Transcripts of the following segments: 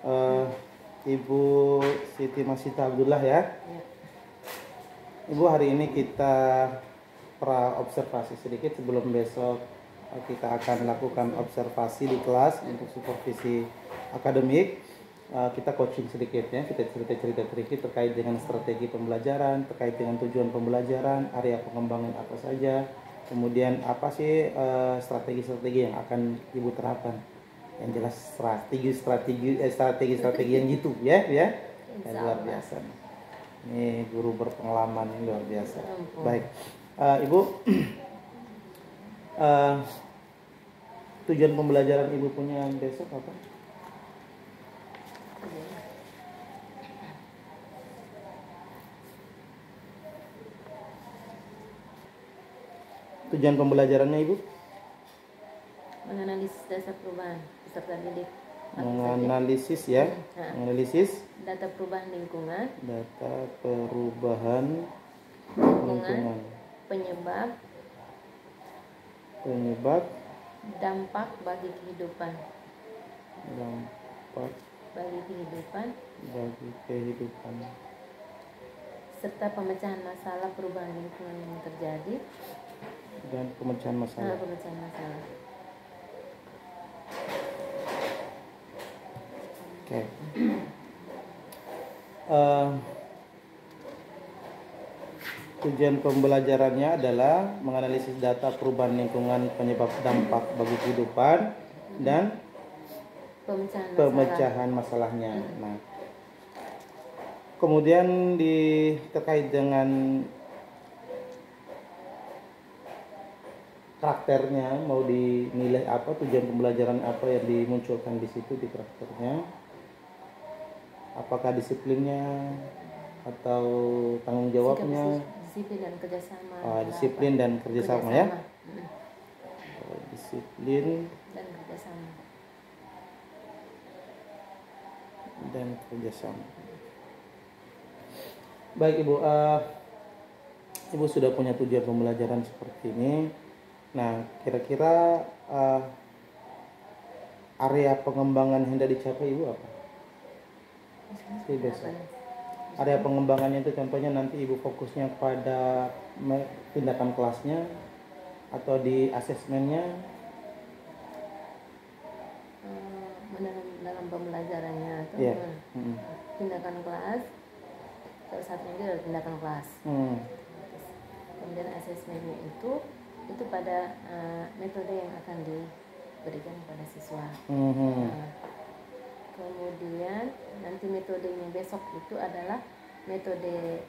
Eh, Ibu Siti Masita Abdullah ya. Ibu, hari ini kita observasi sedikit sebelum besok kita akan lakukan observasi di kelas untuk supervisi akademik. Kita coaching sedikit ya, kita cerita sedikit terkait dengan strategi pembelajaran, terkait dengan tujuan pembelajaran, area pengembangan apa saja, kemudian apa sih strategi-strategi yang akan Ibu terapkan. Yang jelas strategi yang gitu ya yang luar biasa. Ini guru berpengalaman, ini luar biasa. Baik, Ibu, tujuan pembelajaran Ibu punya besok apa? Tujuan pembelajarannya Ibu? Menganalisis dasar perubahan peserta didik. Menganalisis ya, menganalisis data perubahan lingkungan. Data perubahan lingkungan. Penyebab. Dampak bagi kehidupan. Dampak bagi kehidupan. Serta pemecahan masalah perubahan lingkungan yang terjadi. Dan pemecahan masalah. Oke. Tujuan pembelajarannya adalah menganalisis data perubahan lingkungan, penyebab dampak bagi kehidupan, dan pemecahan masalahnya. Nah, kemudian terkait dengan karakternya, mau dinilai apa, tujuan pembelajaran apa yang dimunculkan di situ di karakternya? Apakah disiplinnya atau tanggung jawabnya? Disiplin dan kerjasama. Disiplin dan kerjasama ya. Disiplin dan kerjasama. Baik Ibu, Ibu sudah punya tujuan pembelajaran seperti ini. Nah, kira-kira area pengembangan yang hendak dicapai Ibu apa? Besok. Area pengembangannya itu contohnya nanti Ibu fokusnya pada tindakan kelasnya atau di asesmennya? Dalam pembelajarannya atau tindakan kelas. Salah satunya adalah tindakan kelas. Kemudian asesmennya itu pada metode yang akan diberikan kepada siswa. Kemudian nanti metodenya besok itu adalah metode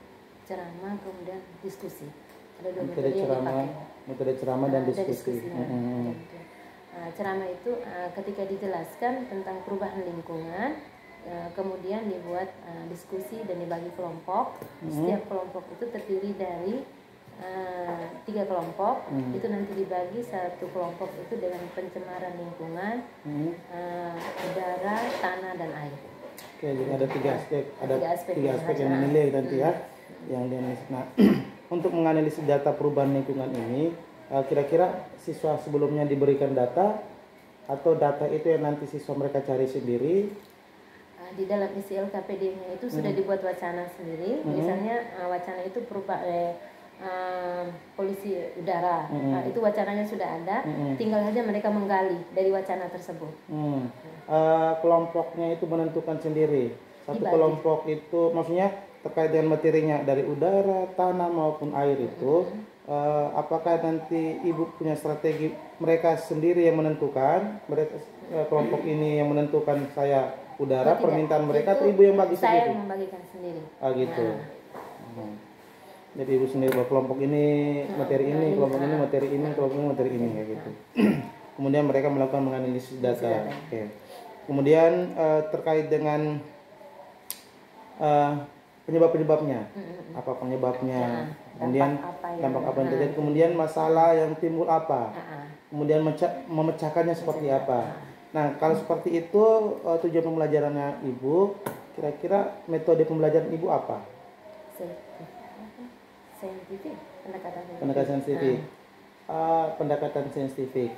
ceramah kemudian diskusi. Ada dua metode yang dipakai. Metode ceramah dan diskusi. Ceramah itu ketika dijelaskan tentang perubahan lingkungan, kemudian dibuat diskusi dan dibagi kelompok. Setiap kelompok itu terdiri dari 3 kelompok. Itu nanti dibagi, satu kelompok itu dengan pencemaran lingkungan, udara, tanah, dan air. Oke, jadi ada tiga aspek yang dinilai nanti ya. Nah, untuk menganalisis data perubahan lingkungan ini, kira-kira siswa sebelumnya diberikan data atau data itu yang nanti siswa mereka cari sendiri? Di dalam isi LKPD-nya itu sudah dibuat wacana sendiri. Misalnya wacana itu polusi udara, itu wacananya sudah ada, tinggal saja mereka menggali dari wacana tersebut. Kelompoknya itu menentukan sendiri. Satu kelompok itu maksudnya terkait dengan materinya dari udara, tanah maupun air itu. Apakah nanti Ibu punya strategi mereka sendiri yang menentukan, mereka kelompok ini yang menentukan saya udara, permintaan mereka, atau Ibu yang bagi sendiri? Saya yang membagikan sendiri. Gitu. Jadi Ibu sendiri bahwa kelompok ini materi ini, kelompok ini materi ini, kelompok ini materi ini kayak gitu. Kemudian mereka melakukan menganalisis data. Oke. Kemudian terkait dengan penyebab-penyebabnya, apa penyebabnya, kemudian dampak apa yang terjadi, kemudian masalah yang timbul apa, kemudian memecahkannya seperti apa. Nah, kalau seperti itu tujuan pembelajarannya Ibu, kira-kira metode pembelajaran Ibu apa? Pendekatan saintifik. Pendekatan saintifik.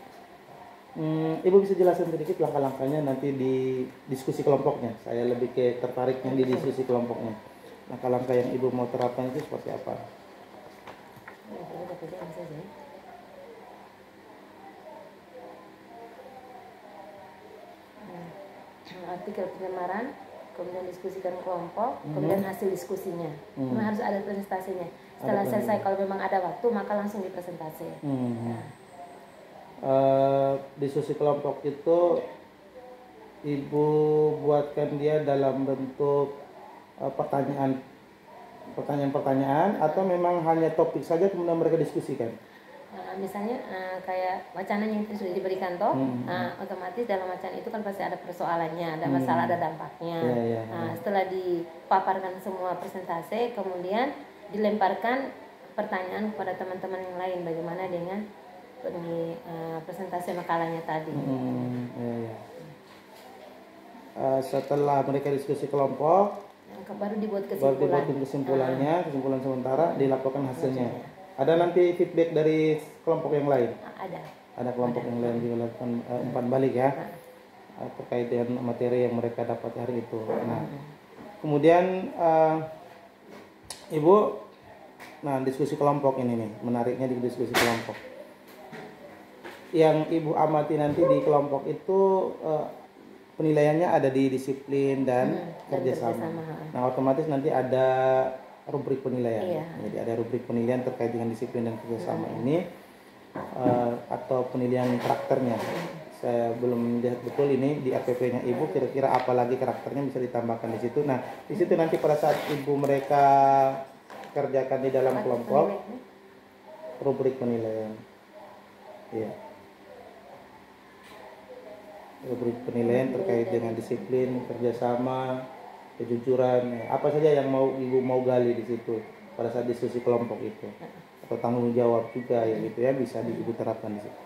Ibu bisa jelaskan sedikit langkah-langkahnya nanti di diskusi kelompoknya. Saya lebih tertariknya di diskusi kelompoknya. Langkah-langkah yang Ibu mau terapkan itu seperti apa? Artikel penyamaran, kemudian diskusikan kelompok, kemudian hasil diskusinya. Memang harus ada presentasinya. Setelah selesai, kalau memang ada waktu, maka langsung dipresentasi. Diskusi kelompok itu Ibu buatkan dia dalam bentuk pertanyaan-pertanyaan atau memang hanya topik saja kemudian mereka diskusikan? Misalnya kayak wacananya itu sudah diberikan toh, otomatis dalam wacana itu kan pasti ada persoalannya, ada masalah, ada dampaknya. Setelah dipaparkan semua presentasi, kemudian dilemparkan pertanyaan kepada teman-teman yang lain, bagaimana dengan presentasi makalahnya tadi. Setelah mereka diskusi kelompok, baru dibuat kesimpulannya, kesimpulan sementara, dilaporkan hasilnya. Ada nanti feedback dari kelompok yang lain? Ada kelompok yang lain juga lakukan umpan balik ya, terkait dengan materi yang mereka dapat hari itu. Nah, kemudian Ibu, diskusi kelompok ini nih, menariknya di diskusi kelompok. Yang Ibu amati nanti di kelompok itu penilaiannya ada di disiplin dan kerjasama. Nah, otomatis nanti ada rubrik penilaian. Jadi ada rubrik penilaian terkait dengan disiplin dan kerjasama ini atau penilaian karakternya. Saya belum lihat betul ini di RPP-nya Ibu, kira-kira apa lagi karakternya bisa ditambahkan di situ. Nah, di situ nanti pada saat Ibu mereka kerjakan di dalam kelompok, rubrik penilaian. Iya. Rubrik penilaian terkait dengan disiplin, kerjasama, kejujuran, apa saja yang Ibu mau gali di situ pada saat diskusi kelompok itu, atau tanggung jawab juga ya gitu ya, bisa Ibu terapkan di situ.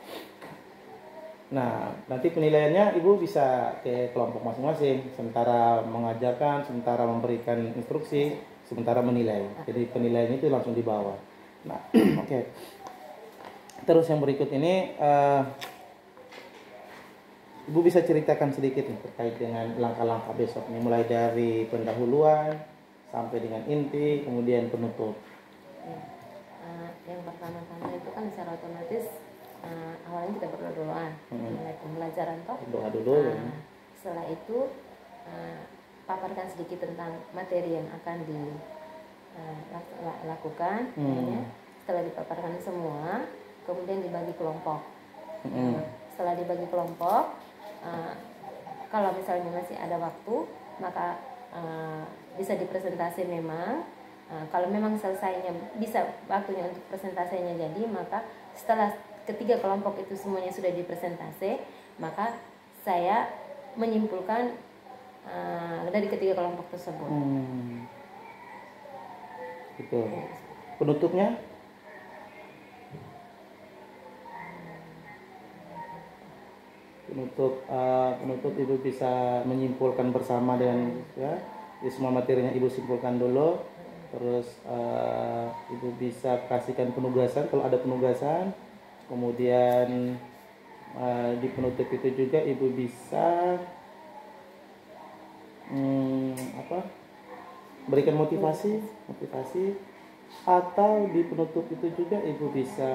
Nah, nanti penilaiannya Ibu bisa ke kelompok masing-masing, sementara mengajarkan, sementara memberikan instruksi, sementara menilai. Jadi penilaiannya itu langsung di bawah. Nah, oke. Terus yang berikut ini Ibu bisa ceritakan sedikit nih terkait dengan langkah-langkah besok nih, mulai dari pendahuluan sampai dengan inti, kemudian penutup. Yang pertama-tama itu kan secara otomatis awalnya kita berdoa mulai pembelajaran toh. Doa dulu. Setelah itu paparkan sedikit tentang materi yang akan dilakukan. Setelah dipaparkan semua, kemudian dibagi kelompok. Setelah dibagi kelompok, kalau misalnya masih ada waktu, maka bisa dipresentasi memang. Kalau memang selesainya bisa waktunya untuk presentasinya jadi, maka setelah ketiga kelompok itu semuanya sudah dipresentasi, maka saya menyimpulkan dari ketiga kelompok tersebut. Gitu. Penutupnya? Penutup Ibu bisa menyimpulkan bersama dengan ya, di semua materinya Ibu simpulkan dulu, terus Ibu bisa kasihkan penugasan kalau ada penugasan, kemudian di penutup itu juga Ibu bisa berikan motivasi, atau di penutup itu juga Ibu bisa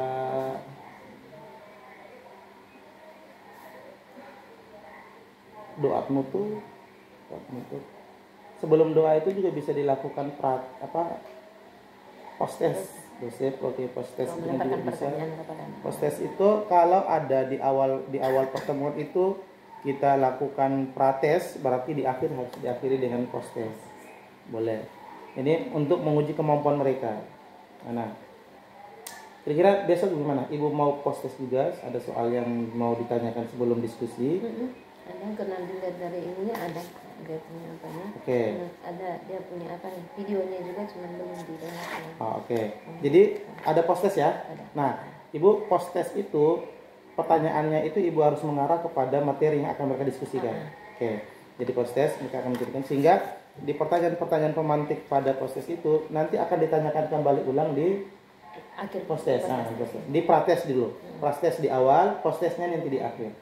doa penutup. Sebelum doa itu juga bisa dilakukan post-test. Post-test itu juga bisa. Post-test itu kalau ada di awal pertemuan itu kita lakukan prates, berarti di akhir harus diakhiri dengan post-test. Boleh. Ini untuk menguji kemampuan mereka. Nah, kira-kira besok gimana? Ibu mau post-test juga? Ada soal yang mau ditanyakan sebelum diskusi? Ada, karena dilihat dari ininya ada dia punya apanya. Ada dia punya apa nih, videonya juga, cuman belum didengarkan. Jadi ada post-test ya? Nah, Ibu post-test itu pertanyaannya itu Ibu harus mengarah kepada materi yang akan mereka diskusikan. Jadi post-test mereka akan menceritakan, sehingga di pertanyaan-pertanyaan pemantik pada post-test itu nanti akan ditanyakan kembali ulang di akhir Postes, di prates dulu, prates di awal, postesnya nanti di akhir.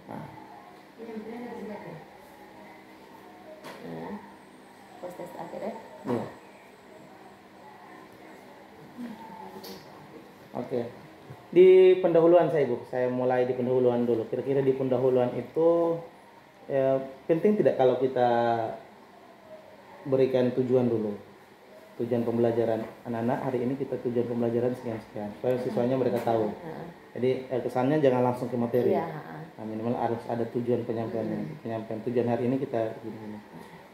Postes akhir ya. Iya. Oke. Di pendahuluan saya mulai di pendahuluan dulu. Kira-kira di pendahuluan itu penting tidak kalau kita berikan tujuan dulu, tujuan pembelajaran anak-anak hari ini, kita tujuan pembelajaran sekian-sekian supaya siswanya mereka tahu. Jadi kesannya jangan langsung ke materi. Nah, minimal harus ada tujuan penyampaian tujuan hari ini kita gini.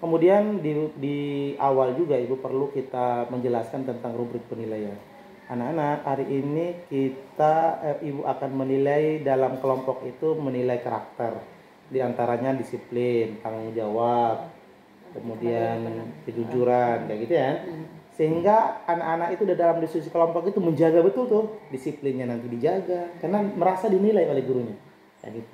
Kemudian di awal juga Ibu perlu kita menjelaskan tentang rubrik penilaian. Anak-anak hari ini Ibu akan menilai dalam kelompok itu menilai karakter, di antaranya disiplin, tanggung jawab, kemudian kejujuran, kayak gitu ya. Sehingga anak-anak itu dalam diskusi kelompok itu menjaga betul tuh disiplinnya, nanti dijaga karena merasa dinilai oleh gurunya, kayak gitu.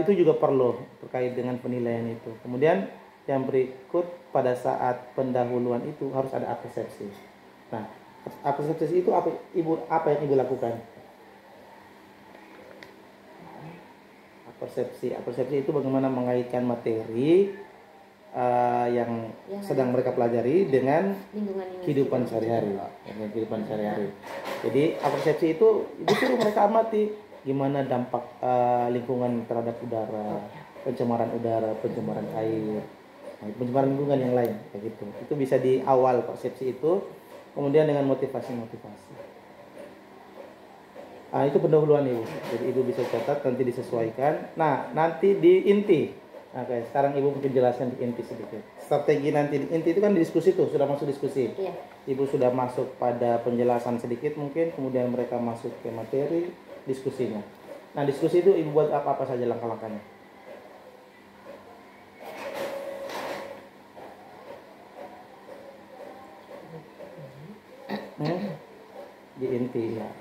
Itu juga perlu terkait dengan penilaian itu. Kemudian yang berikut, pada saat pendahuluan itu harus ada persepsi. Nah, persepsi itu apa yang Ibu lakukan? Persepsi itu bagaimana mengaitkan materi yang sedang mereka pelajari dengan kehidupan sehari-hari. Jadi persepsi itu suruh mereka amati gimana dampak lingkungan terhadap udara, pencemaran udara, pencemaran air, pencemaran lingkungan yang lain, kayak gitu. Itu bisa di awal persepsi itu, kemudian dengan motivasi. Itu pendahuluan Ibu. Jadi Ibu bisa catat, nanti disesuaikan. Nah, nanti di inti. Oke, sekarang Ibu mungkin jelaskan di inti sedikit. Strategi nanti di inti itu kan diskusi tuh, sudah masuk diskusi. Iya. Ibu sudah masuk pada penjelasan sedikit mungkin, kemudian mereka masuk ke materi diskusinya. Nah, diskusi itu Ibu buat apa saja langkah-langkahnya? Di inti ya.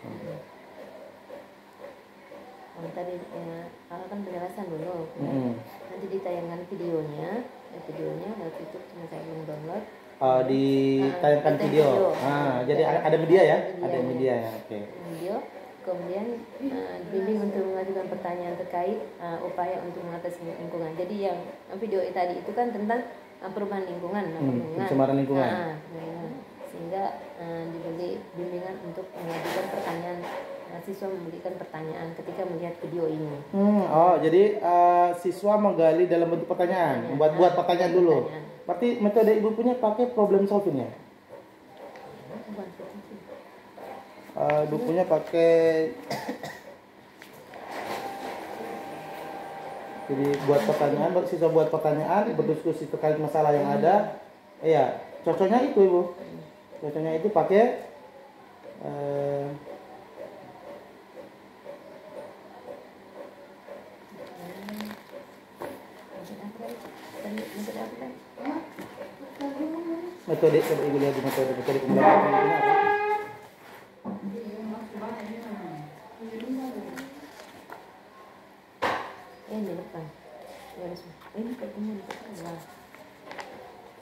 Tadi kalau kan penjelasan dulu, nanti ditayangkan videonya lewat YouTube, cuma saya belum download. Ditayangkan video. Jadi ada media ya, ada media ya. Oke. Video, kemudian bimbing untuk mengajukan pertanyaan terkait upaya untuk mengatasi lingkungan. Jadi yang video tadi itu kan tentang perubahan lingkungan, pencemaran lingkungan. Sehingga diberi bimbingan untuk mengajukan pertanyaan. Siswa memberikan pertanyaan ketika melihat video ini. Jadi siswa menggali dalam bentuk pertanyaan, buat pertanyaan dulu. Berarti metode Ibu punya pakai problem solving ya? Ibu punya pakai, jadi buat pertanyaan, siswa buat pertanyaan, berdiskusi terkait masalah yang ada. Iya, cocoknya itu Ibu. Cocoknya itu pakai metode. Coba Ibu lihat di metode pembelajaran ini apa? Di depan. Ini ketemu di depan.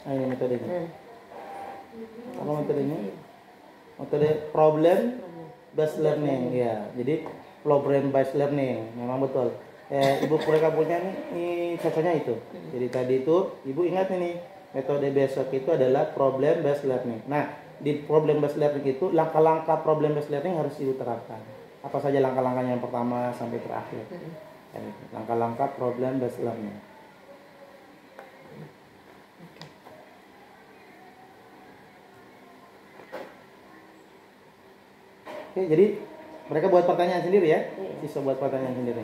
Ini metodenya. Apa metodenya? Metode problem based learning ya. Jadi problem based learning memang betul. Ibu mereka punya ini cocoknya itu. Jadi tadi itu Ibu ingat ini, metode besok itu adalah problem based learning. Nah, di problem based learning itu langkah-langkah problem based learning harus Ibu terapkan. Apa saja langkah-langkahnya yang pertama sampai terakhir. Langkah-langkah problem based learning. Oke, jadi mereka buat pertanyaan sendiri ya. Siswa buat pertanyaan sendiri.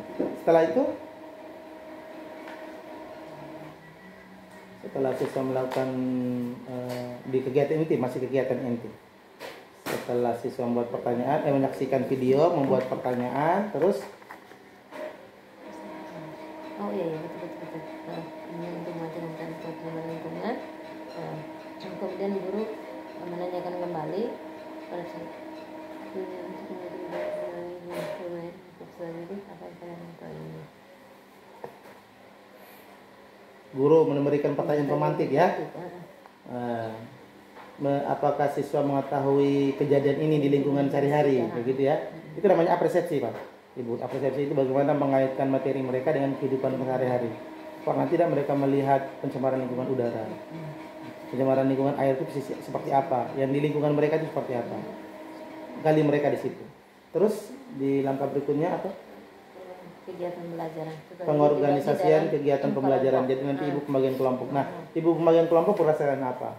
Setelah siswa melakukan di kegiatan inti, masih kegiatan inti. Setelah siswa membuat pertanyaan, menyaksikan video, membuat pertanyaan, terus betul. Ini untuk mengajarkan perkembangan lingkungan. Kemudian guru menanyakan kembali pada saya. Guru memberikan pertanyaan pemantik ya. apakah siswa mengetahui kejadian ini di lingkungan sehari-hari, begitu ya. Itu namanya apresepsi, Pak. Ibu, apresepsi itu bagaimana mengaitkan materi mereka dengan kehidupan sehari-hari. Karena tidak mereka melihat pencemaran lingkungan udara, pencemaran lingkungan air itu seperti apa, yang di lingkungan mereka itu seperti apa. Gali mereka di situ. Terus di langkah berikutnya apa? Kegiatan belajaran. Pengorganisasian kegiatan pembelajaran. Jadi nanti ibu pembagian kelompok. Nah, ibu pembagian kelompok berdasarkan apa?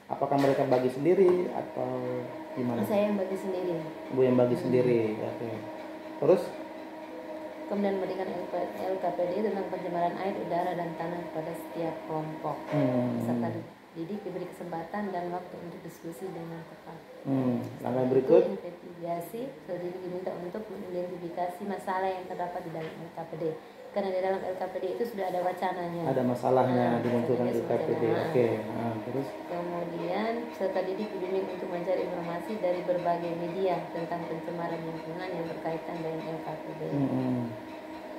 Apakah mereka bagi sendiri atau gimana? Saya yang bagi sendiri. Ibu yang bagi sendiri. Oke. Terus? Kemudian memberikan LKPD tentang pencemaran air, udara, dan tanah kepada setiap kelompok. Peserta didik diberi kesempatan dan waktu untuk diskusi dengan tepat. Langkah berikut. Investigasi, peserta didik diminta untuk mengidentifikasi masalah yang terdapat di dalam LKPD. Karena di dalam LKPD itu sudah ada wacananya. Ada masalahnya dimunculkan LKPD. Oke. Terus? Kemudian peserta didik dibimbing untuk mencari informasi dari berbagai media tentang pencemaran lingkungan yang berkaitan dengan LKPD.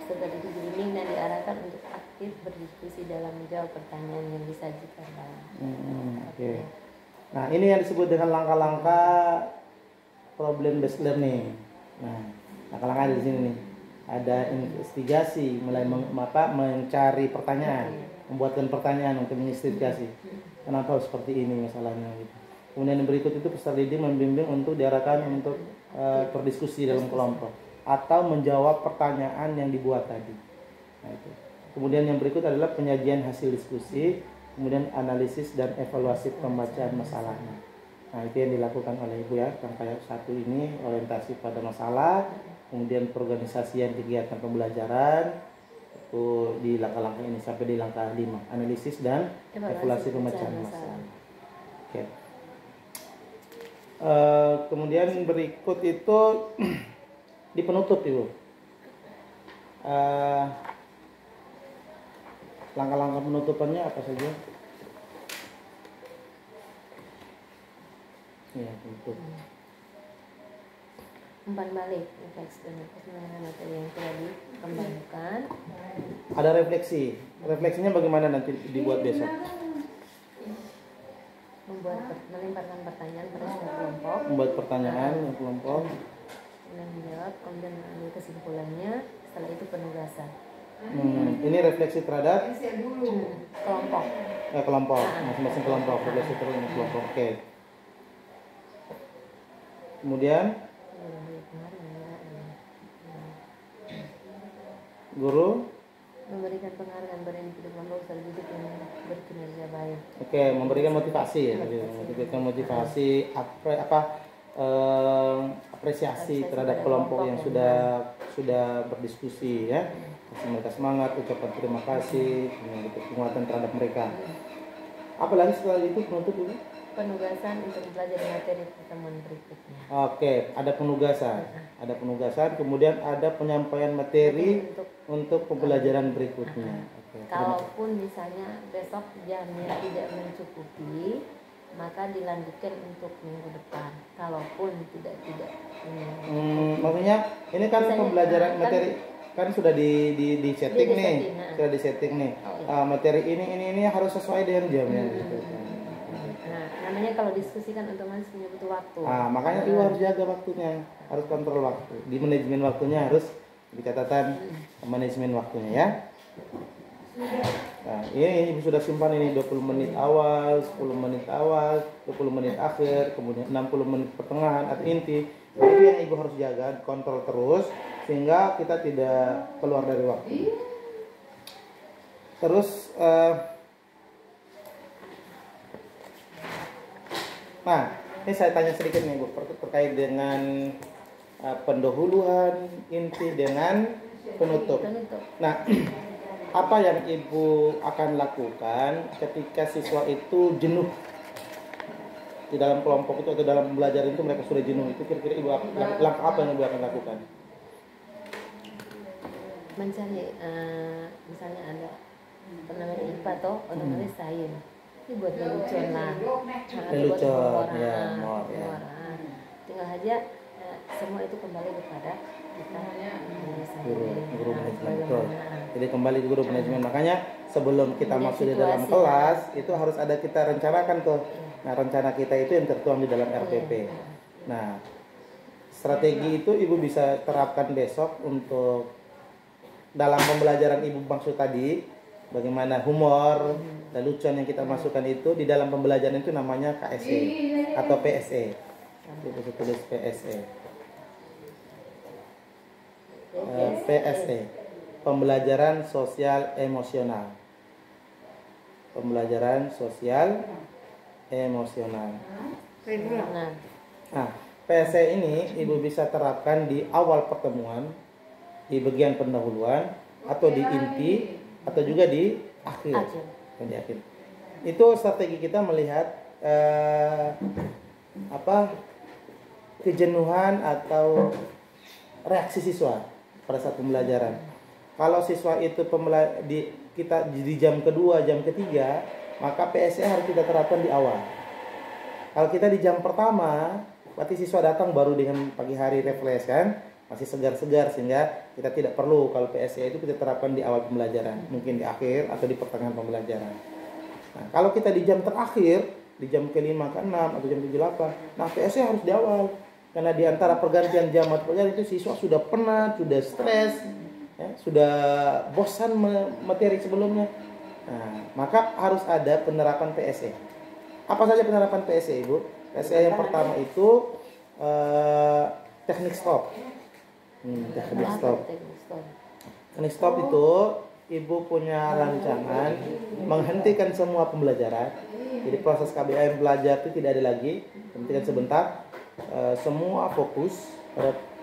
Peserta didik dibimbing dan diarahkan untuk aktif berdiskusi dalam menjawab pertanyaan yang disajikan dalam. Oke. Nah, ini yang disebut dengan langkah-langkah problem based learning. Nah, langkah-langkah di sini nih. Ada investigasi, mulai mencari pertanyaan, membuatkan pertanyaan untuk menginvestigasi. Kenapa seperti ini masalahnya gitu. Kemudian yang berikut itu peserta didik membimbing untuk diarahkan untuk berdiskusi dalam kelompok atau menjawab pertanyaan yang dibuat tadi. Nah, itu. Kemudian yang berikut adalah penyajian hasil diskusi, kemudian analisis dan evaluasi pembacaan masalahnya. Nah, itu yang dilakukan oleh Ibu ya. Langkah 1 ini orientasi pada masalah, kemudian perorganisasian kegiatan pembelajaran itu di langkah-langkah ini sampai di langkah 5, analisis dan evaluasi pembacaan masalah. Oke. Kemudian berikut itu di penutup Ibu. Langkah-langkah penutupannya apa saja? Ya, penutup. Umpan balik, refleksi dan pengembangan materi yang telah dikembangkan. Ada refleksi. Refleksinya bagaimana nanti dibuat besok? Melemparkan pertanyaan pada setiap kelompok. Membuat pertanyaan kelompok. Kemudian menjawab, kemudian mengambil kesimpulannya. Setelah itu penugasan. Ini refleksi terhadap kelompok. Kelompok, masing-masing kelompok. Refleksi terhadap kelompok. Oke. Kemudian guru memberikan penghargaan pada individu kelompok peserta didik yang berkinerja baik. Oke, memberikan motivasi ya, memberikan motivasi apresiasi terhadap kelompok yang sudah berdiskusi ya. Kasih mereka semangat, ucapan terima kasih, penguatan terhadap mereka. Apalagi setelah itu penutup ini? Penugasan untuk mempelajari materi pertemuan berikutnya. Oke, ada penugasan, kemudian ada penyampaian materi untuk pembelajaran berikutnya. Oke. Kalaupun misalnya besok jamnya tidak mencukupi, maka dilanjutkan untuk minggu depan. Kalaupun tidak. Maksudnya ini kan misalnya, pembelajaran materi kan sudah di setting nih, sudah di setting nih. Materi ini harus sesuai dengan jamnya. Gitu. Namanya kalau diskusi kan otomatis punya butuh waktu. Makanya Ibu harus jaga waktunya, harus kontrol waktu. Di manajemen waktunya harus di catatan manajemen waktunya ya. Nah, ini Ibu sudah simpan ini 20 menit awal, 10 menit awal, 20 menit akhir, kemudian 60 menit pertengahan atau inti. Itu yang Ibu harus jaga, kontrol terus sehingga kita tidak keluar dari waktu. Terus nah, ini saya tanya sedikit nih Bu, terkait dengan pendahuluan, inti dengan penutup. Nah, apa yang Ibu akan lakukan ketika siswa itu jenuh di dalam kelompok itu atau dalam belajar itu mereka sudah jenuh, itu kira-kira Ibu langkah apa yang Ibu akan lakukan? Mencari, misalnya ada namanya IPA toh, otomatis sains. Ini buat lelucon lah, lelucon, tinggal aja semua itu kembali kepada kita guru manajemen. Jadi kembali ke guru manajemen, makanya sebelum kita masuk di dalam kelas itu harus ada kita rencanakan tuh. Nah, rencana kita itu yang tertuang di dalam RPP. Nah, strategi itu Ibu bisa terapkan besok untuk dalam pembelajaran Ibu maksud tadi, bagaimana humor dan lucuan yang kita masukkan itu di dalam pembelajaran itu namanya KSE atau PSE. Ibu bisa tulis PSE. PSE, pembelajaran sosial emosional. Pembelajaran sosial emosional. Nah, PSE ini Ibu bisa terapkan di awal pertemuan, di bagian pendahuluan, atau di inti, atau juga di akhir. Di akhir. Itu strategi kita melihat kejenuhan atau reaksi siswa pada saat pembelajaran. Kalau siswa itu kita di jam kedua, jam ketiga, maka PSE harus kita terapkan di awal. Kalau kita di jam pertama, berarti siswa datang baru dengan pagi hari refresh kan, masih segar-segar, sehingga kita tidak perlu kalau PSE itu kita terapkan di awal pembelajaran, mungkin di akhir atau di pertengahan pembelajaran. Nah, kalau kita di jam terakhir, di jam ke-5, ke-6 atau jam 7-8, nah PSE harus di awal. Karena di antara pergantian jam mata pelajaran itu siswa sudah penat, sudah stres, ya, sudah bosan materi sebelumnya. Nah, maka harus ada penerapan PSE. Apa saja penerapan PSE, Ibu? PSE yang pertama itu teknik stop. Teknik stop. Teknik stop itu Ibu punya rancangan menghentikan semua pembelajaran. Jadi proses KBM belajar itu tidak ada lagi, hentikan sebentar. Semua fokus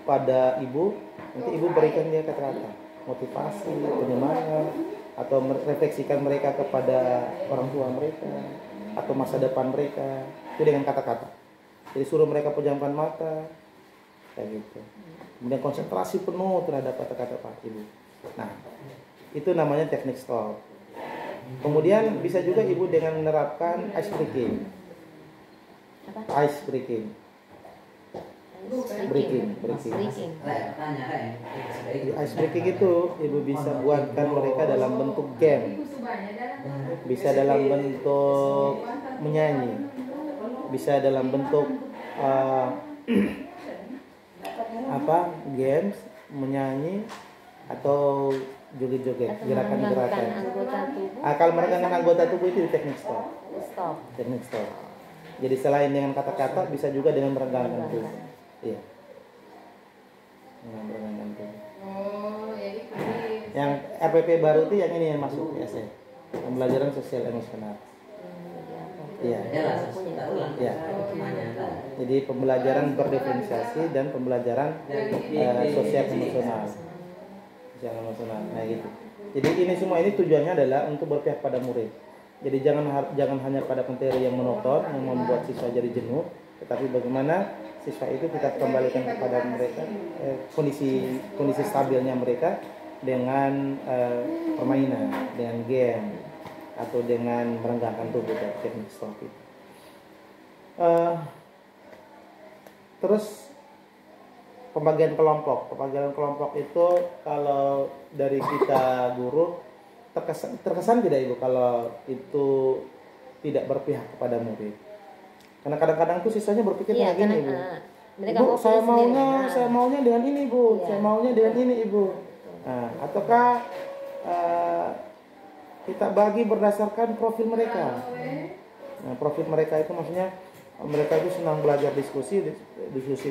pada Ibu. Nanti Ibu berikan dia kata-kata motivasi, penyemangat, atau merefleksikan mereka kepada orang tua mereka atau masa depan mereka itu dengan kata-kata. Jadi suruh mereka pejamkan mata kayak gitu. Kemudian konsentrasi penuh terhadap kata-kata Pak Ibu. Nah, itu namanya teknik stop. Kemudian bisa juga Ibu dengan menerapkan ice breaking. Ice breaking. Ice breaking itu Ibu bisa buatkan mereka dalam bentuk game, bisa dalam bentuk menyanyi, bisa dalam bentuk games, menyanyi, atau joget-joget, gerakan-gerakan. Kalau meregangkan anggota tubuh itu teknik stop. Teknik stop. Jadi selain dengan kata-kata bisa juga dengan meregangkan tubuh. Iya. Meregangkan tubuh. Yang RPP baru itu yang ini yang masuk PSE. Pembelajaran sosial emosional. Iya. Iya. Jadi pembelajaran berdiferensiasi dan pembelajaran sosial emosional. Sosial emosional. Nah gitu. Jadi ini semua ini tujuannya adalah untuk berpihak pada murid. Jadi jangan hanya pada materi yang monoton yang membuat siswa jadi jenuh, tetapi bagaimana siswa itu kita kembalikan kepada mereka kondisi stabilnya mereka dengan permainan, dengan game, atau dengan merenggangkan tubuh dan teknik stop itu. Terus pembagian kelompok itu kalau dari kita guru terkesan tidak Ibu kalau itu tidak berpihak kepada murid? Karena kadang-kadang tuh siswanya berpikir kayak gini, Ibu. Ibu, saya maunya dengan ini, Ibu. Saya maunya dengan ini, Ibu. Nah, ataukah kita bagi berdasarkan profil mereka. Nah, profil mereka itu maksudnya mereka itu senang belajar diskusi,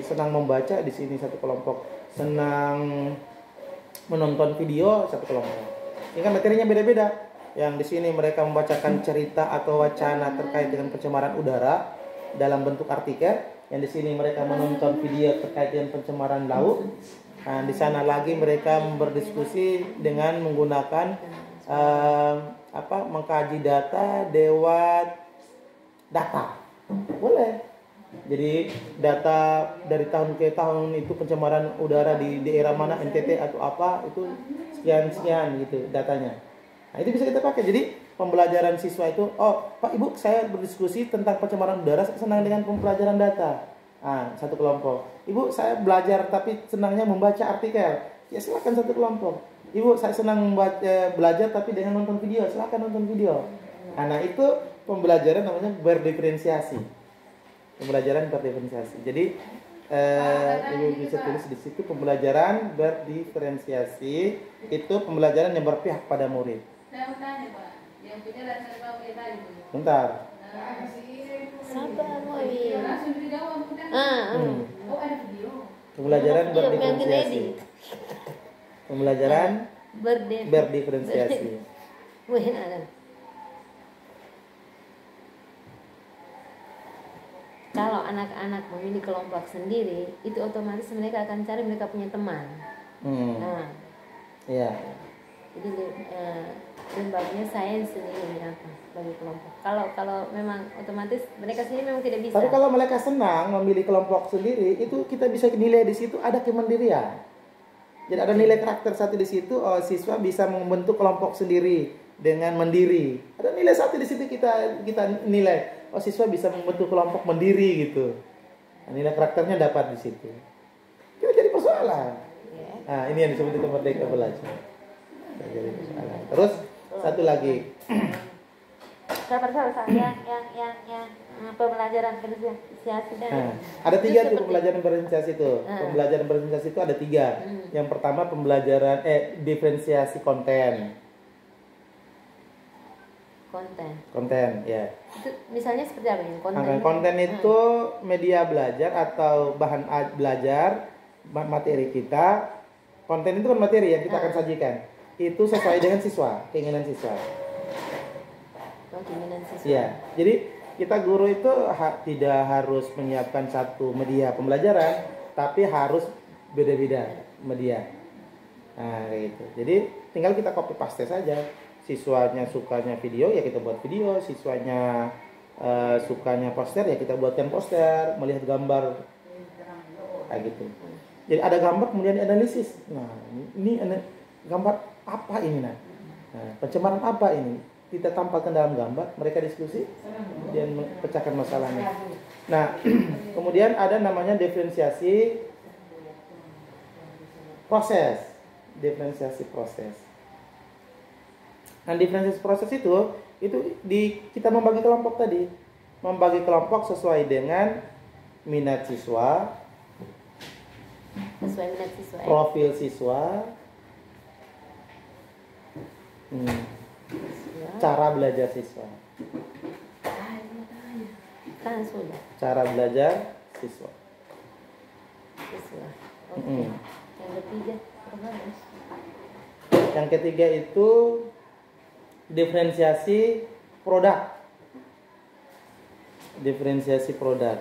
senang membaca di sini satu kelompok, senang menonton video satu kelompok. Ini kan materinya beda-beda. Yang di sini mereka membacakan cerita atau wacana terkait dengan pencemaran udara dalam bentuk artikel. Yang di sini mereka menonton video terkait dengan pencemaran laut. Nah, di sana lagi mereka berdiskusi dengan menggunakan mengkaji data lewat data. Boleh. Jadi data dari tahun ke tahun itu pencemaran udara di daerah mana, NTT atau apa, itu sekian gitu datanya. Nah, itu bisa kita pakai. Jadi pembelajaran siswa itu, oh Pak Ibu saya berdiskusi tentang pencemaran udara, saya senang dengan pembelajaran data. Nah, satu kelompok. Ibu saya belajar tapi senangnya membaca artikel. Ya silakan satu kelompok. Ibu saya senang belajar tapi dengan nonton video, silakan nonton video. Nah itu pembelajaran namanya berdiferensiasi. Pembelajaran berdiferensiasi. Jadi Ibu bisa tulis di situ pembelajaran berdiferensiasi itu pembelajaran yang berpihak pada murid. Saya mau tanya Pak, yang punya dasar Pak tadi. Bentar. Sabar Moy. Langsung dijawab bukan? Oh ada video. Pembelajaran berdiferensiasi. Pembelajaran berdiferensiasi. Wih, ada. Kalau anak-anak memilih kelompok sendiri, itu otomatis mereka akan cari mereka punya teman. Nah, iya. Jadi lembaganya sains ini apa bagi kelompok. Kalau memang otomatis mereka sendiri memang tidak bisa. Tapi kalau mereka senang memilih kelompok sendiri, itu kita bisa nilai di situ ada kemandirian. Jadi ada nilai karakter satu di situ, siswa bisa membentuk kelompok sendiri dengan mandiri. Ada nilai satu di situ kita nilai, siswa bisa membentuk kelompok mandiri gitu. Nah, nilai karakternya dapat di situ. Itu jadi persoalan. Nah, ini yang disebut itu merdeka belajar. Jadi persoalan. Terus satu lagi. Sabar yang pembelajaran berdiferensiasi dan ada 3 tuh pembelajaran berdiferensiasi itu. Pembelajaran berdiferensiasi itu ada 3. Yang pertama pembelajaran diferensiasi konten. Konten ya. Itu misalnya seperti apa ini? Konten itu media belajar atau bahan belajar materi kita. Konten itu kan materi yang kita akan sajikan. Itu sesuai dengan siswa, keinginan siswa. Keinginan siswa. Ya, jadi kita guru itu tidak harus menyiapkan satu media pembelajaran, tapi harus beda-beda media. Nah, kayak gitu. Jadi tinggal kita copy paste saja. Siswanya sukanya video ya kita buat video, siswanya sukanya poster ya kita buatkan poster, melihat gambar kayak gitu. Jadi ada gambar kemudian dianalisis. Nah, ini gambar apa ini nah? Pencemaran apa ini? Kita tampilkan dalam gambar, mereka diskusi dan pecahkan masalahnya. Nah, kemudian ada namanya diferensiasi proses. Diferensiasi proses. Nah, diferensiasi proses itu kita membagi kelompok tadi. Membagi kelompok sesuai dengan minat siswa, profil siswa, cara belajar siswa. Cara belajar siswa. Oke. Yang ketiga itu diferensiasi produk. Diferensiasi produk.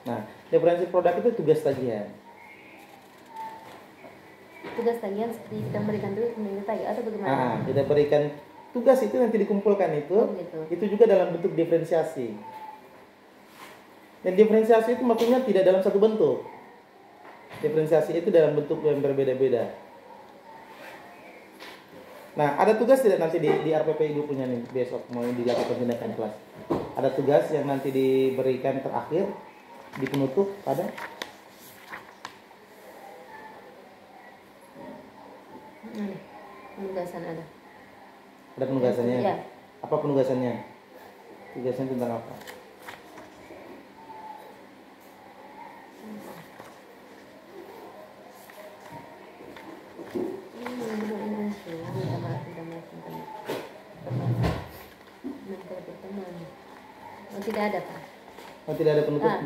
Nah, diferensiasi produk itu tugas tagihan. Tugas tagihan seperti kita berikan tugas tagih atau bagaimana? Kita berikan tugas itu nanti dikumpulkan itu juga dalam bentuk diferensiasi. Dan diferensiasi itu maksudnya tidak dalam satu bentuk. Diferensiasi itu dalam bentuk yang berbeda-beda. Nah, ada tugas tidak nanti di RPP Ibu punya nih besok mau dilakukan tindakan kelas. Ada tugas yang nanti diberikan terakhir di penutup pada penugasan ada. Ada penugasannya? Ya. Apa penugasannya? Tugasnya tentang apa? Tidak ada Pak. Tidak ada penugasan.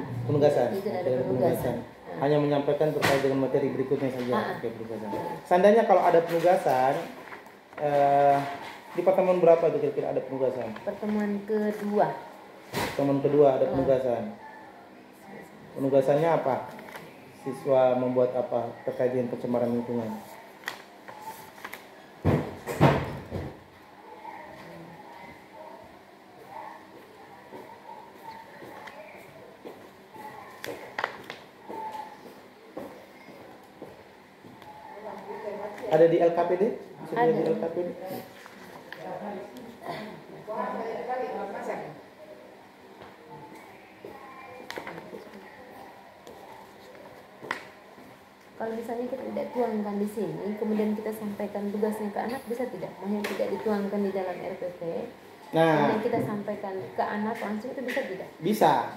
Tidak ada penugasan. Hanya menyampaikan terkait dengan materi berikutnya saja. Penugasan. Seandainya kalau ada penugasan, di pertemuan berapa itu kira-kira ada penugasan? Pertemuan kedua. Pertemuan kedua ada penugasan. Penugasannya apa? Siswa membuat apa terkait dengan pencemaran lingkungan? Ada di LKPD? Ada di LKPD? kalau misalnya kita tidak tuangkan di sini, kemudian kita sampaikan tugasnya ke anak, bisa tidak? Maksudnya tidak dituangkan di dalam RPP, kemudian kita sampaikan ke anak langsung, itu bisa tidak? Bisa.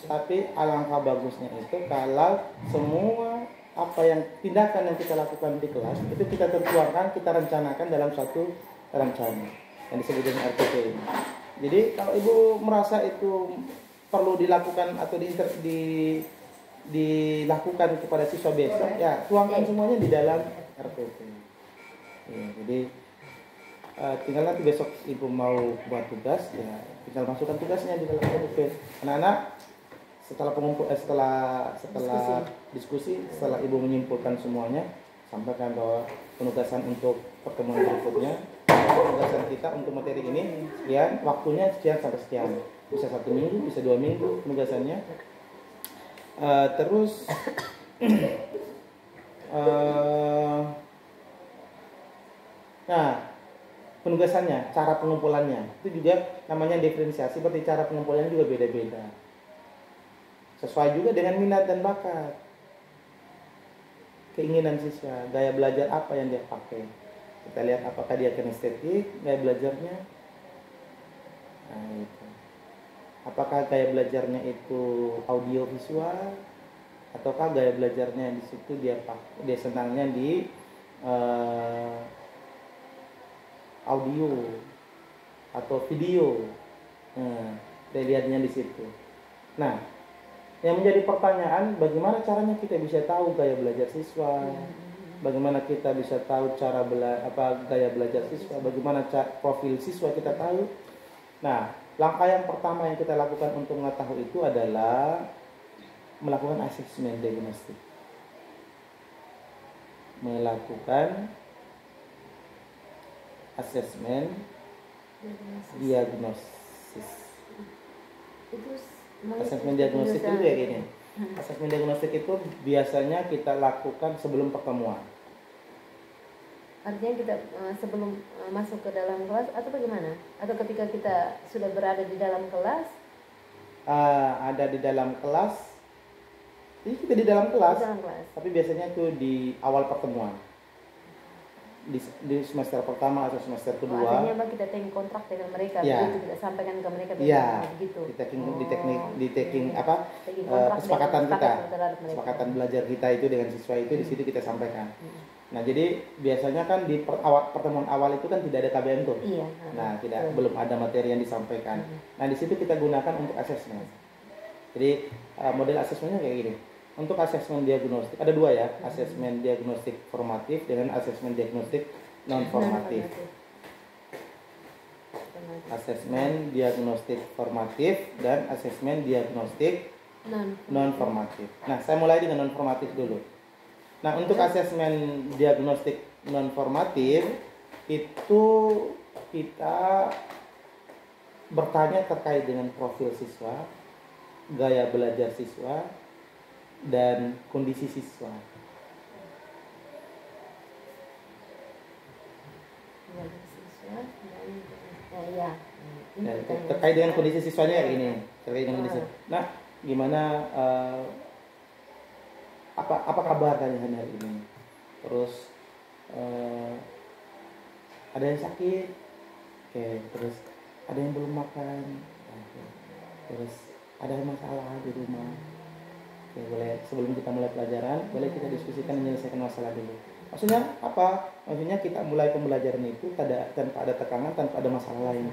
Tapi alangkah bagusnya itu kalau semua apa yang tindakan yang kita lakukan di kelas itu kita tertuangkan, kita rencanakan dalam satu rencana yang disebut dengan RPP ini. Jadi kalau ibu merasa itu perlu dilakukan atau dilakukan kepada siswa besok, ya tuangkan semuanya di dalam RPP. Ya, jadi tinggal nanti besok ibu mau buat tugas, ya tinggal masukkan tugasnya di dalam RPP. Anak-anak setelah diskusi, setelah ibu menyimpulkan semuanya, sampaikan bahwa penugasan untuk pertemuan berikutnya, penugasan kita untuk materi ini sekian, waktunya sekian sampai sekian, bisa 1 minggu, bisa 2 minggu penugasannya. Terus nah, penugasannya, cara pengumpulannya itu juga namanya diferensiasi, berarti cara pengumpulannya juga beda-beda, sesuai juga dengan minat dan bakat, keinginan siswa, gaya belajar apa yang dia pakai. Kita lihat apakah dia kinestetik gaya belajarnya, nah, itu. Apakah gaya belajarnya itu audio visual, ataukah gaya belajarnya di situ dia senangnya di audio atau video. Nah, kita lihatnya di situ. Nah, yang menjadi pertanyaan, bagaimana caranya kita bisa tahu gaya belajar siswa? Bagaimana kita bisa tahu gaya belajar siswa? Bagaimana profil siswa kita tahu? Nah, langkah yang pertama yang kita lakukan untuk mengetahui itu adalah melakukan asesmen diagnostik. Melakukan asesmen diagnosis. Asesmen diagnostik itu ya gini. Asesmen diagnostik itu biasanya kita lakukan sebelum pertemuan. Artinya kita sebelum masuk ke dalam kelas atau bagaimana? Atau ketika kita sudah berada di dalam kelas? Ada di dalam kelas. Jadi kita di dalam kelas. Tapi biasanya itu di awal pertemuan. Di semester pertama atau semester kedua. Artinya Mbak kita taking kontrak dengan mereka, begitu kita sampaikan ke mereka begitu. Di taking kesepakatan kita, kesepakatan belajar kita itu dengan siswa itu di situ kita sampaikan. Nah, jadi biasanya kan di pertemuan awal itu kan tidak ada KBM tuh. Iya. Nah, belum ada materi yang disampaikan. Nah, di situ kita gunakan untuk asesmen. Jadi model asesmennya kayak gini. Untuk asesmen diagnostik ada 2 ya, asesmen diagnostik formatif dengan asesmen diagnostik non formatif. Asesmen diagnostik formatif dan asesmen diagnostik non formatif. Nah, saya mulai dengan non formatif dulu. Nah, untuk asesmen diagnostik non formatif itu kita bertanya terkait dengan profil siswa, gaya belajar siswa, dan kondisi siswa. Terkait dengan kondisi siswanya ini, terkait dengan kondisi. Nah, gimana? Apa kabar kalian hari ini? Terus ada yang sakit, oke. Terus ada yang belum makan, terus ada masalah di rumah. Oke, boleh sebelum kita mulai pelajaran, boleh kita diskusikan menyelesaikan masalah dulu. Maksudnya apa? Maksudnya kita mulai pembelajaran itu tanpa ada tekanan, tanpa ada masalah lain.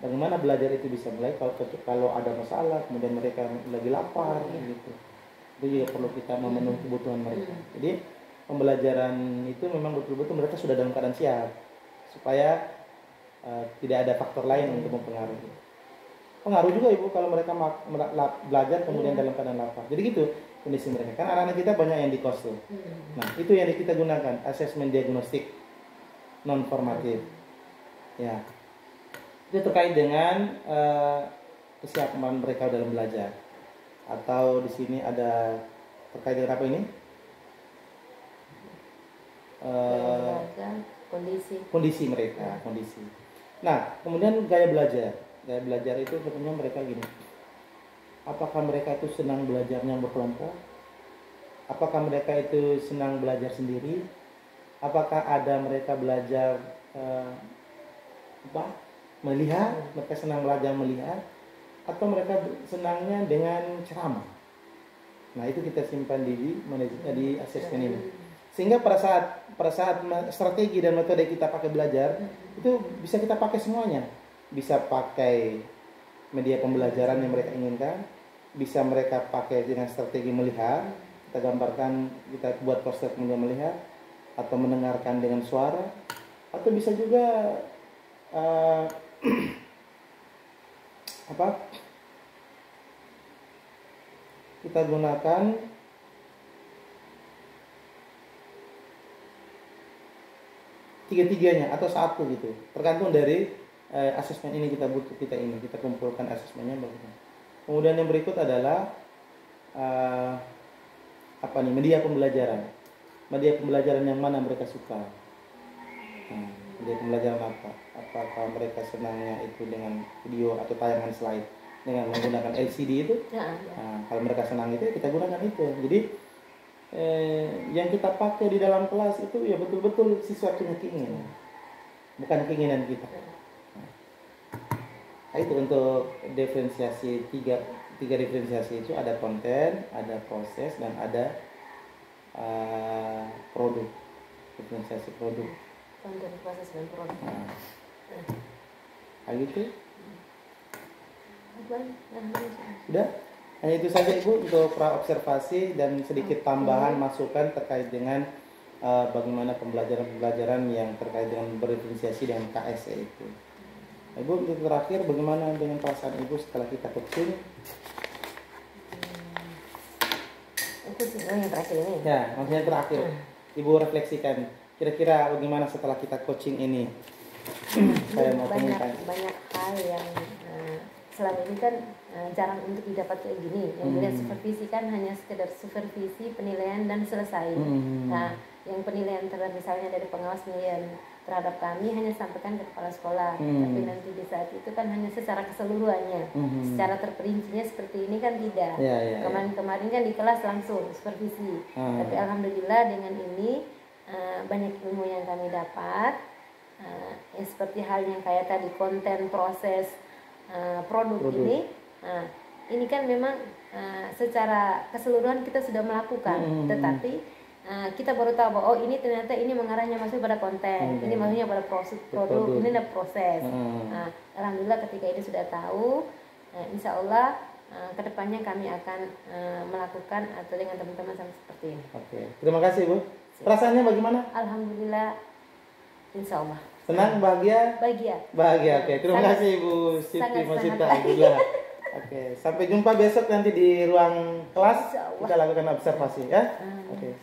Bagaimana belajar itu bisa mulai kalau ada masalah, kemudian mereka lagi lapar, gitu. Itu juga perlu kita memenuhi kebutuhan mereka. Jadi pembelajaran itu memang betul-betul mereka sudah dalam keadaan siap, supaya tidak ada faktor lain untuk mempengaruhi. Pengaruh juga ibu kalau mereka belajar kemudian dalam keadaan lapar. Jadi gitu kondisi mereka. Kan anak-anak kita banyak yang di kos tuh. Nah, itu yang kita gunakan, asesmen diagnostik non formatif. Ya. Itu terkait dengan kesiapan mereka dalam belajar. Atau di sini ada terkait dengan apa ini? Kondisi mereka, kondisi. Nah, kemudian gaya belajar. Gaya belajar itu sebenarnya mereka gini. Apakah mereka itu senang belajarnya berkelompok? Apakah mereka itu senang belajar sendiri? Apakah ada mereka belajar melihat? Mereka senang belajar melihat? Atau mereka senangnya dengan ceramah? Nah, itu kita simpan di asesmen ini. Sehingga pada saat strategi dan metode kita pakai belajar, itu bisa kita pakai semuanya. Bisa pakai media pembelajaran yang mereka inginkan, bisa mereka pakai dengan strategi melihat, kita gambarkan, kita buat poster kemudian melihat, atau mendengarkan dengan suara, atau bisa juga kita gunakan tiga-tiganya atau satu gitu, tergantung dari asesmen ini kita kumpulkan asesmennya bagaimana. Kemudian yang berikut adalah media pembelajaran yang mana mereka suka. Media pembelajaran apa? Apakah mereka senangnya itu dengan video atau tayangan slide dengan menggunakan LCD itu? Kalau mereka senang itu, kita gunakan itu. Jadi yang kita pakai di dalam kelas itu ya betul-betul siswa punya keinginan, bukan keinginan kita. Nah, itu untuk diferensiasi tiga diferensiasi itu ada konten, ada proses, dan ada produk. Diferensiasi produk. Konten, proses, dan produk. Nah, gitu. Sudah? Hanya itu saja Ibu untuk pra-observasi dan sedikit tambahan masukan terkait dengan bagaimana pembelajaran yang terkait dengan berdiferensiasi dengan KSE itu. Nah, Ibu, untuk terakhir, bagaimana dengan perasaan Ibu setelah kita coaching? Yang terakhir ini? Ya, maksudnya terakhir. Ibu refleksikan, kira-kira bagaimana setelah kita coaching ini? Saya mau banyak hal yang selama ini kan jarang untuk didapat kayak gini. Yang melihat supervisi kan hanya sekedar supervisi, penilaian, dan selesai. Nah, yang penilaian terhadap misalnya dari pengawas penilaian terhadap kami hanya sampaikan ke kepala sekolah. Tapi nanti di saat itu kan hanya secara keseluruhannya. Secara terperincinya seperti ini kan tidak. Kemarin kan di kelas langsung supervisi. Tapi alhamdulillah dengan ini banyak ilmu yang kami dapat. Seperti halnya kayak tadi konten, proses, produk. Ini kan memang secara keseluruhan kita sudah melakukan, tetapi kita baru tahu bahwa oh ini ternyata ini mengarahnya masuk pada konten, ini maksudnya pada proses produk, ini ada proses. Alhamdulillah ketika ini sudah tahu, insya Allah kedepannya kami akan melakukan atau dengan teman-teman sama seperti ini. Oke, terima kasih Bu. Perasaannya bagaimana? Alhamdulillah, insya Allah. Senang, bahagia? Bahagia. Oke, terima kasih Ibu Siti Masita. Alhamdulillah. Oke, sampai jumpa besok nanti di ruang kelas. Kita lakukan observasi ya. Oke.